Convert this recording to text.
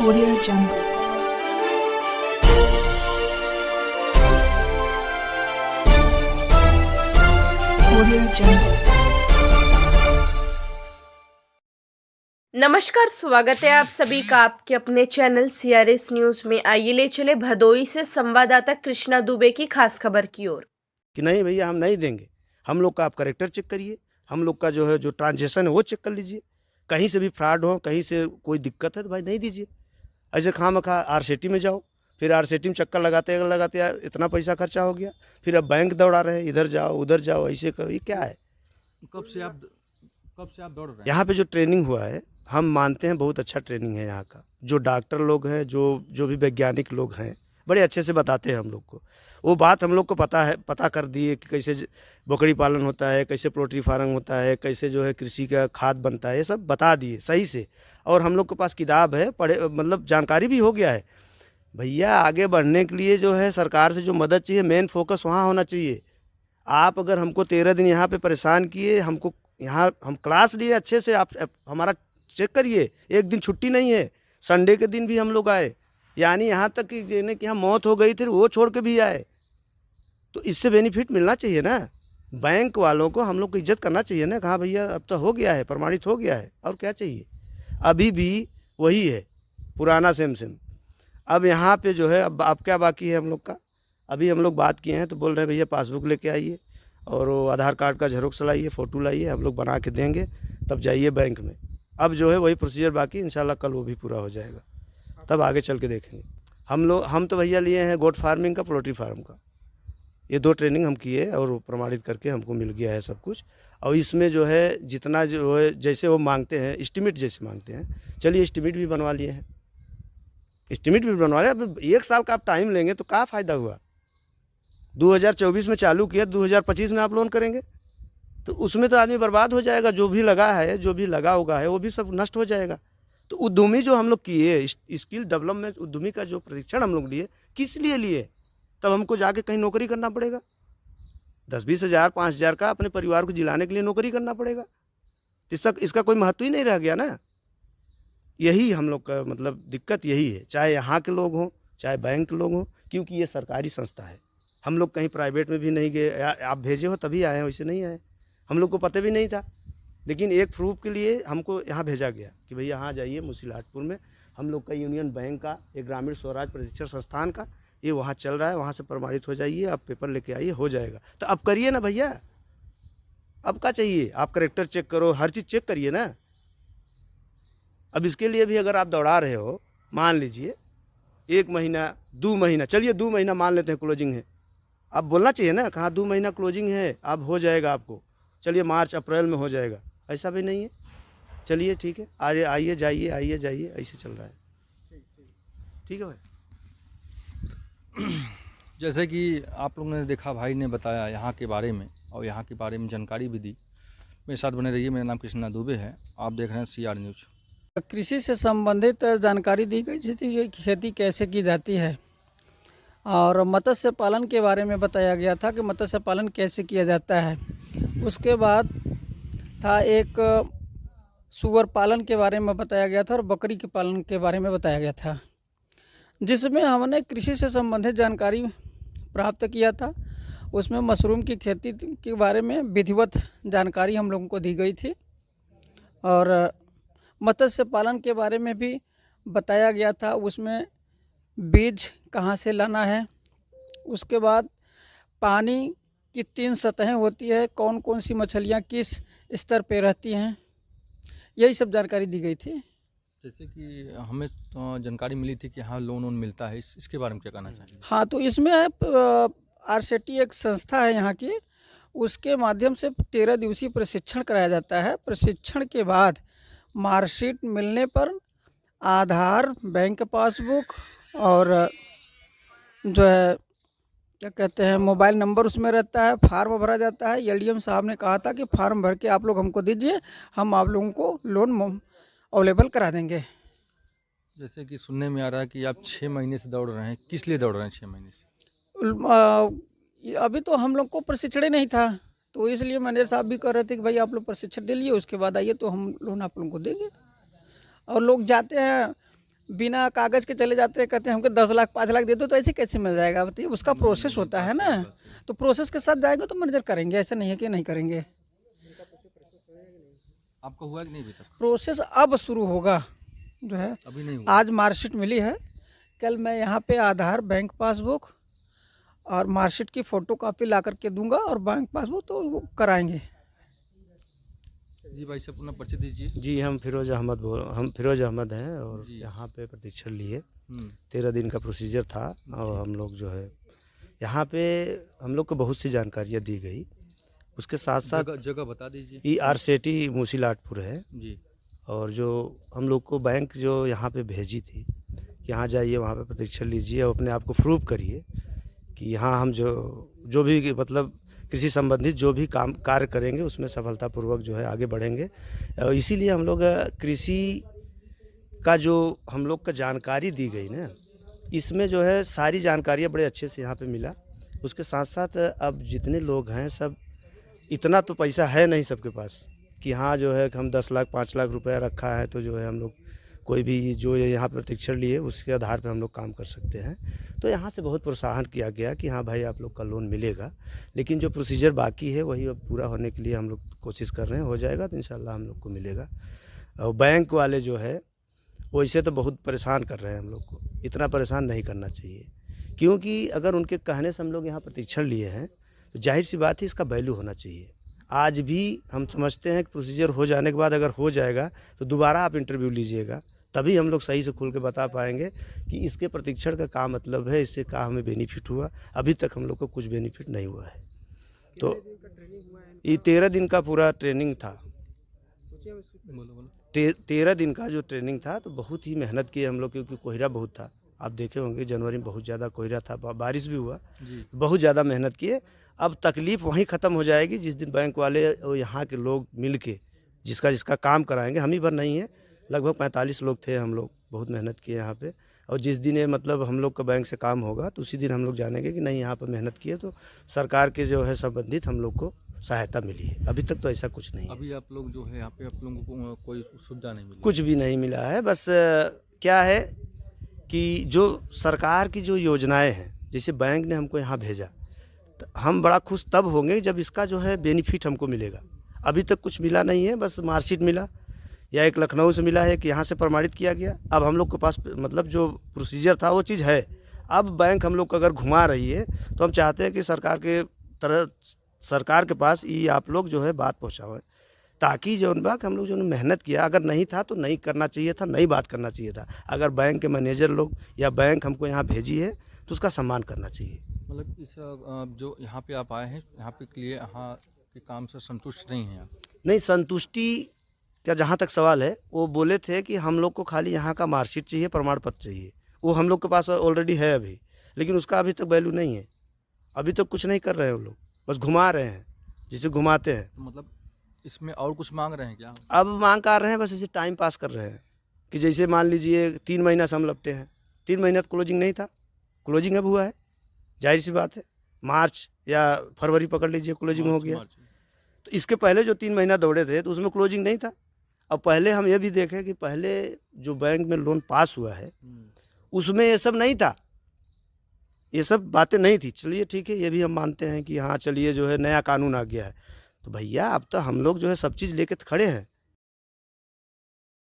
Audio Jungle. Audio Jungle. नमस्कार, स्वागत है आप सभी का आपके अपने चैनल सीआरएस न्यूज में। आइए ले चले भदोई से संवाददाता कृष्णा दुबे की खास खबर की ओर। कि नहीं भैया हम नहीं देंगे, हम लोग का आप करेक्टर चेक करिए, हम लोग का जो है जो ट्रांजेक्शन है वो चेक कर लीजिए, कहीं से भी फ्रॉड हो, कहीं से कोई दिक्कत है तो भाई नहीं दीजिए। ऐसे खामखा आरसीटी में जाओ, फिर आरसीटी में चक्कर लगाते लगाते यार इतना पैसा खर्चा हो गया, फिर अब बैंक दौड़ा रहे, इधर जाओ उधर जाओ, ऐसे करो, ये क्या है। कब से आप दौड़ रहे हैं? यहाँ पे जो ट्रेनिंग हुआ है हम मानते हैं बहुत अच्छा ट्रेनिंग है यहाँ का। जो डॉक्टर लोग हैं, जो भी वैज्ञानिक लोग हैं, बड़े अच्छे से बताते हैं हम लोग को। वो बात हम लोग को पता है, पता कर दिए कि कैसे बकरी पालन होता है, कैसे पोल्ट्री फार्म होता है, कैसे जो है कृषि का खाद बनता है, ये सब बता दिए सही से। और हम लोग के पास किताब है, पढ़े मतलब जानकारी भी हो गया है। भैया आगे बढ़ने के लिए जो है सरकार से जो मदद चाहिए, मेन फोकस वहाँ होना चाहिए। आप अगर हमको 13 दिन यहाँ पे परेशान किए, हमको यहाँ हम क्लास लिए अच्छे से, आप हमारा चेक करिए, एक दिन छुट्टी नहीं है, संडे के दिन भी हम लोग आए, यानी यहाँ तक कि जिन्हें कि यहाँ मौत हो गई थी वो छोड़ के भी आए। तो इससे बेनिफिट मिलना चाहिए ना, बैंक वालों को हम लोग को इज्जत करना चाहिए ना। कहाँ भैया अब तो हो गया है, प्रमाणित हो गया है, और क्या चाहिए। अभी भी वही है पुराना सेम। अब यहाँ पे जो है अब क्या बाकी है हम लोग का। अभी हम लोग बात किए हैं तो बोल रहे हैं भैया पासबुक लेके आइए और वो आधार कार्ड का झेरोक्स लाइए, फ़ोटो लाइए, हम लोग बना के देंगे, तब जाइए बैंक में। अब जो है वही प्रोसीजर बाकी, इंशाल्लाह कल वो भी पूरा हो जाएगा, तब आगे चल के देखेंगे। हम तो भैया लिए हैं गोट फार्मिंग का, पोल्ट्री फार्म का, ये 2 ट्रेनिंग हम किए और वो प्रमाणित करके हमको मिल गया है सब कुछ। और इसमें जो है जितना जो है जैसे वो मांगते हैं, एस्टीमेट जैसे मांगते हैं, चलिए एस्टीमेट भी बनवा लिए हैं, एस्टीमेट भी बनवा रहे हैं। अब 1 साल का आप टाइम लेंगे तो क्या फ़ायदा हुआ। 2024 में चालू किया, 2025 में आप लोन करेंगे तो उसमें तो आदमी बर्बाद हो जाएगा। जो भी लगा है, जो भी लगा होगा है, वो भी सब नष्ट हो जाएगा। तो उद्यमी जो हम लोग किए, स्किल डेवलपमेंट उद्यमी का जो प्रशिक्षण हम लोग लिए, किस लिए लिए, तब हमको जाके कहीं नौकरी करना पड़ेगा, 10-20 हज़ार 5 हज़ार का अपने परिवार को जिलाने के लिए नौकरी करना पड़ेगा। तो इसका कोई महत्व ही नहीं रह गया ना। यही हम लोग का मतलब दिक्कत यही है, चाहे यहाँ के लोग हों चाहे बैंक के लोग हों, क्योंकि ये सरकारी संस्था है। हम लोग कहीं प्राइवेट में भी नहीं गए, आप भेजे हो तभी आए हैं, वैसे नहीं आए। हम लोग को पता भी नहीं था, लेकिन एक प्रूफ के लिए हमको यहाँ भेजा गया कि भैया यहाँ जाइए मुसीलाटपुर में हम लोग का यूनियन बैंक का एक ग्रामीण स्वराज प्रशिक्षण संस्थान का ये वहाँ चल रहा है, वहाँ से प्रमाणित हो जाइए, आप पेपर लेके आइए, हो जाएगा। तो अब करिए ना भैया, अब क्या चाहिए। आप करेक्टर चेक करो, हर चीज़ चेक करिए ना। अब इसके लिए भी अगर आप दौड़ा रहे हो, मान लीजिए 1 महीना 2 महीना, चलिए 2 महीना मान लेते हैं क्लोजिंग है, अब बोलना चाहिए ना, कहाँ 2 महीना क्लोजिंग है, अब हो जाएगा आपको, चलिए मार्च अप्रैल में हो जाएगा, ऐसा भी नहीं है। चलिए ठीक है, आइए जाइए, आइए जाइए, ऐसे चल रहा है। ठीक है भाई। जैसे कि आप लोगों ने देखा, भाई ने बताया यहाँ के बारे में और यहाँ के बारे में जानकारी भी दी। मेरे साथ बने रहिए, मेरा नाम कृष्णा दुबे है, आप देख रहे हैं सीआर न्यूज। कृषि से संबंधित जानकारी दी गई थी कि खेती कैसे की जाती है, और मत्स्य पालन के बारे में बताया गया था कि मत्स्य पालन कैसे किया जाता है। उसके बाद था एक सुअर पालन के बारे में बताया गया था और बकरी के पालन के बारे में बताया गया था, जिसमें हमने कृषि से संबंधित जानकारी प्राप्त किया था। उसमें मशरूम की खेती के बारे में विधिवत जानकारी हम लोगों को दी गई थी, और मत्स्य पालन के बारे में भी बताया गया था। उसमें बीज कहाँ से लाना है, उसके बाद पानी की 3 सतहें होती है, कौन कौन सी मछलियाँ किस स्तर पे रहती हैं, यही सब जानकारी दी गई थी। जैसे कि हमें जानकारी मिली थी कि हाँ लोन मिलता है, इसके बारे में क्या कहना चाहिए? हाँ, तो इसमें आरसीटी एक संस्था है यहाँ की, उसके माध्यम से 13 दिवसीय प्रशिक्षण कराया जाता है। प्रशिक्षण के बाद मार्कशीट मिलने पर आधार, बैंक पासबुक और जो है क्या कहते हैं मोबाइल नंबर उसमें रहता है, फार्म भरा जाता है। एलडीएम साहब ने कहा था कि फार्म भर के आप लोग हमको दीजिए, हम आप लोगों को लोन अवेलेबल करा देंगे। जैसे कि सुनने में आ रहा है कि आप 6 महीने से दौड़ रहे हैं, किस लिए दौड़ रहे हैं 6 महीने से? अभी तो हम लोग को प्रशिक्षण ही नहीं था, तो इसलिए मैनेजर साहब भी कह रहे थे कि भाई आप लोग प्रशिक्षण दे लिए, उसके बाद आइए तो हम लोन आप लोगों को देंगे। और लोग जाते हैं बिना कागज़ के चले जाते हैं, कहते हैं हमको 10 लाख 5 लाख दे दो, तो ऐसे कैसे मिल जाएगा बताइए। उसका प्रोसेस होता है ना, तो प्रोसेस के साथ जाएगा तो मैनेजर करेंगे, ऐसा नहीं है कि नहीं करेंगे। आपका हुआ कि नहीं अभी तक? प्रोसेस अब शुरू होगा जो है। अभी नहीं हुआ। आज मार्कशीट मिली है, कल मैं यहाँ पे आधार, बैंक पासबुक और मार्कशीट की फ़ोटो कॉपी ला करके दूंगा और बैंक पासबुक तो वो कराएंगे। जी भाई साहब अपना परिचय दीजिए। जी हम फिरोज़ अहमद हैं और जी। यहाँ पे प्रशिक्षण लिए 13 दिन का प्रोसीजर था और हम लोग जो है यहाँ पे हम लोग को बहुत सी जानकारियाँ दी गई। उसके साथ साथ जगह बता दीजिए। ER सेठी मूसीलाटपुर है जी। और जो हम लोग को बैंक जो यहाँ पे भेजी थी कि यहाँ जाइए, वहाँ पे प्रशिक्षण लीजिए और अपने आप को प्रूव करिए कि यहाँ हम जो भी मतलब कृषि संबंधित जो भी कार्य करेंगे उसमें सफलतापूर्वक जो है आगे बढ़ेंगे। और इसीलिए हम लोग कृषि का जो हम लोग का जानकारी दी गई ना, इसमें जो है सारी जानकारियाँ बड़े अच्छे से यहाँ पे मिला। उसके साथ साथ अब जितने लोग हैं सब, इतना तो पैसा है नहीं सबके पास कि हाँ जो है कि हम 10 लाख 5 लाख रुपया रखा है तो जो है हम लोग कोई भी जो यहाँ प्रशिक्षण लिए उसके आधार पर हम लोग काम कर सकते हैं। तो यहाँ से बहुत प्रोत्साहन किया गया कि हाँ भाई आप लोग का लोन मिलेगा, लेकिन जो प्रोसीजर बाकी है वही अब पूरा होने के लिए हम लोग कोशिश कर रहे हैं। हो जाएगा तो इंशाल्लाह हम लोग को मिलेगा। और बैंक वाले जो है वैसे तो बहुत परेशान कर रहे हैं हम लोग को, इतना परेशान नहीं करना चाहिए, क्योंकि अगर उनके कहने से हम लोग यहाँ प्रशिक्षण लिए हैं तो जाहिर सी बात है इसका वैल्यू होना चाहिए। आज भी हम समझते हैं कि प्रोसीजर हो जाने के बाद अगर हो जाएगा तो दोबारा आप इंटरव्यू लीजिएगा, तभी हम लोग सही से खुल के बता पाएंगे कि इसके प्रशिक्षण का क्या मतलब है, इससे क्या हमें बेनिफिट हुआ। अभी तक हम लोग को कुछ बेनिफिट नहीं हुआ है। तो ये 13 दिन का पूरा ट्रेनिंग था। 13 दिन का जो ट्रेनिंग था तो बहुत ही मेहनत की हम लोग, क्योंकि कोहरा बहुत था। आप देखे होंगे जनवरी में बहुत ज़्यादा कोहरा था, बारिश भी हुआ, बहुत ज़्यादा मेहनत किए। अब तकलीफ़ वहीं ख़त्म हो जाएगी जिस दिन बैंक वाले और यहाँ के लोग मिल के जिसका काम कराएंगे। हम ही भर नहीं है, लगभग 45 लोग थे हम लोग, बहुत मेहनत किए यहाँ पे। और जिस दिन ये मतलब हम लोग का बैंक से काम होगा तो उसी दिन हम लोग जानेंगे कि नहीं यहाँ पर मेहनत किए तो सरकार के जो है संबंधित हम लोग को सहायता मिली है। अभी तक तो ऐसा कुछ नहीं है। अभी आप लोग जो है यहाँ पे आप लोगों को कोई सुविधा नहीं मिली? कुछ भी नहीं मिला है। बस क्या है कि जो सरकार की जो योजनाएं हैं, जैसे बैंक ने हमको यहाँ भेजा तो हम बड़ा खुश तब होंगे जब इसका जो है बेनिफिट हमको मिलेगा। अभी तक कुछ मिला नहीं है, बस मार्कशीट मिला या एक लखनऊ से मिला है कि यहाँ से प्रमाणित किया गया। अब हम लोग के पास मतलब जो प्रोसीजर था वो चीज़ है। अब बैंक हम लोग को अगर घुमा रही है तो हम चाहते हैं कि सरकार के पास ये आप लोग जो है बात पहुँचाओ, ताकि जो हम लोग जो मेहनत किया, अगर नहीं था तो नहीं करना चाहिए था, नहीं बात करना चाहिए था। अगर बैंक के मैनेजर लोग या बैंक हमको यहाँ भेजी है तो उसका सम्मान करना चाहिए। मतलब इस जो यहाँ पे आप आए हैं, यहाँ पे के लिए यहाँ के काम से संतुष्ट नहीं हैं आप? नहीं, संतुष्टि का जहाँ तक सवाल है, वो बोले थे कि हम लोग को खाली यहाँ का मार्कशीट चाहिए, प्रमाण पत्र चाहिए। वो हम लोग के पास ऑलरेडी है अभी, लेकिन उसका अभी तक वैल्यू नहीं है। अभी तक कुछ नहीं कर रहे हैं वो लोग, बस घुमा रहे हैं, जिसे घुमाते हैं। तो मतलब इसमें और कुछ मांग रहे हैं क्या? अब मांग कर रहे हैं, बस इसे टाइम पास कर रहे हैं कि जैसे मान लीजिए 3 महीना से हम लपटे हैं, 3 महीना तो क्लोजिंग नहीं था, क्लोजिंग अब हुआ है। जाहिर सी बात है, मार्च या फरवरी पकड़ लीजिए क्लोजिंग हो गया। तो इसके पहले जो 3 महीना दौड़े थे तो उसमें क्लोजिंग नहीं था। अब पहले हम ये भी देखें कि पहले जो बैंक में लोन पास हुआ है उसमें ये सब नहीं था, ये सब बातें नहीं थी। चलिए ठीक है, ये भी हम मानते हैं कि हाँ चलिए जो है नया कानून आ गया है, तो भैया अब तो हम लोग जो है सब चीज़ लेके खड़े हैं।